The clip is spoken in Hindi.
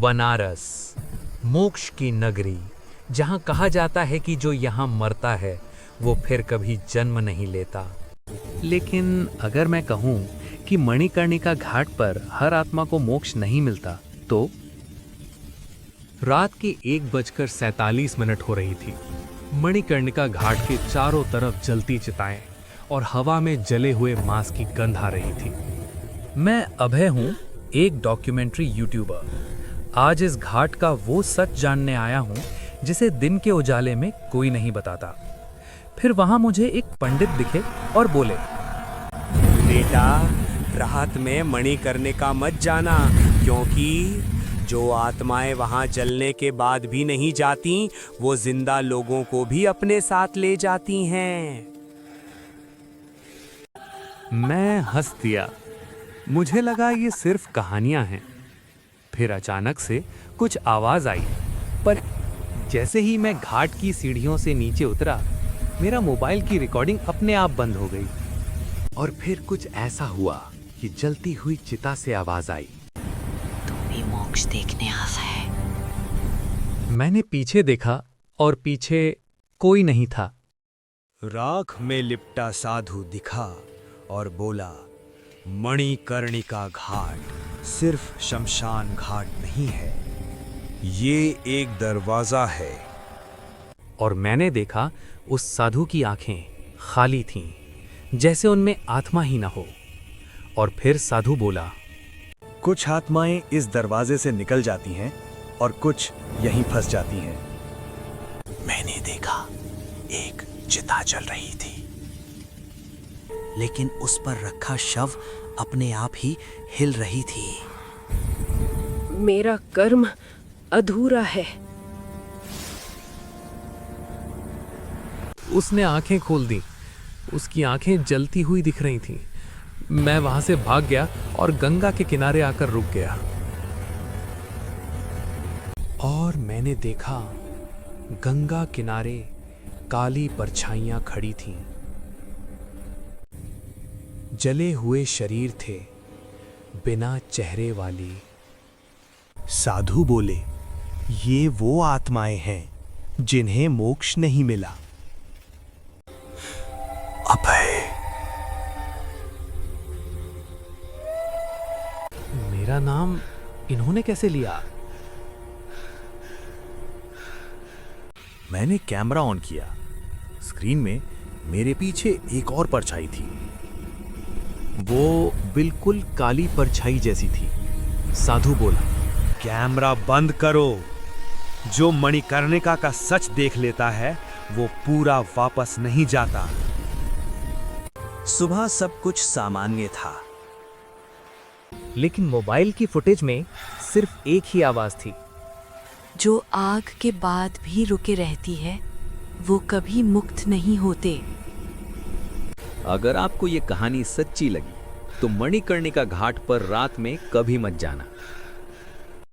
बनारस, मोक्ष की नगरी, जहां कहा जाता है कि जो यहां मरता है वो फिर कभी जन्म नहीं लेता। लेकिन अगर मैं कहूं कि मणिकर्णिका घाट पर हर आत्मा को मोक्ष नहीं मिलता तो? रात के 1:47 हो रही थी। मणिकर्णिका घाट के चारों तरफ जलती चिताएं और हवा में जले हुए मांस की गंध आ रही थी। मैं अभय हूं, एक डॉक्यूमेंट्री यूट्यूबर। आज इस घाट का वो सच जानने आया हूं जिसे दिन के उजाले में कोई नहीं बताता। फिर वहां मुझे एक पंडित दिखे और बोले, बेटा, रात में मणिकर्णिका मत जाना, क्योंकि जो आत्माएं वहां जलने के बाद भी नहीं जाती, वो जिंदा लोगों को भी अपने साथ ले जाती हैं। मैं हंस दिया। मुझे लगा ये सिर्फ कहानियां हैं। फिर अचानक से कुछ आवाज आई, पर जैसे ही मैं घाट की सीढ़ियों से नीचे उतरा, मेरा मोबाइल की रिकॉर्डिंग अपने आप बंद हो गई। और फिर कुछ ऐसा हुआ कि जलती हुई चिता से आवाज आई, तू भी मोक्ष देखने आया है। मैंने पीछे देखा और पीछे कोई नहीं था। राख में लिपटा साधु दिखा और बोला, मणिकर्णिका घाट सिर्फ शमशान घाट नहीं है, ये एक दरवाजा है। और मैंने देखा उस साधु की आंखें खाली थीं, जैसे उनमें आत्मा ही ना हो। और फिर साधु बोला, कुछ आत्माएं इस दरवाजे से निकल जाती हैं और कुछ यहीं फंस जाती हैं। मैंने देखा एक चिता जल रही थी, लेकिन उस पर रखा शव अपने आप ही हिल रही थी। मेरा कर्म अधूरा है। उसने आंखें खोल दी। उसकी आंखें जलती हुई दिख रही थीं। मैं वहां से भाग गया और गंगा के किनारे आकर रुक गया। और मैंने देखा गंगा किनारे काली परछाइयां खड़ी थीं। जले हुए शरीर थे, बिना चेहरे वाली। साधु बोले, ये वो आत्माएं हैं जिन्हें मोक्ष नहीं मिला। अभय, मेरा नाम इन्होंने कैसे लिया? मैंने कैमरा ऑन किया। स्क्रीन में मेरे पीछे एक और परछाई थी। वो बिल्कुल काली परछाई जैसी थी। साधु बोला, कैमरा बंद करो। जो मणिकर्णिका का सच देख लेता है वो पूरा वापस नहीं जाता। सुबह सब कुछ सामान्य था, लेकिन मोबाइल की फुटेज में सिर्फ एक ही आवाज थी, जो आग के बाद भी रुके रहती है, वो कभी मुक्त नहीं होते। अगर आपको ये कहानी सच्ची लगी तो मणिकर्णिका घाट पर रात में कभी मत जाना।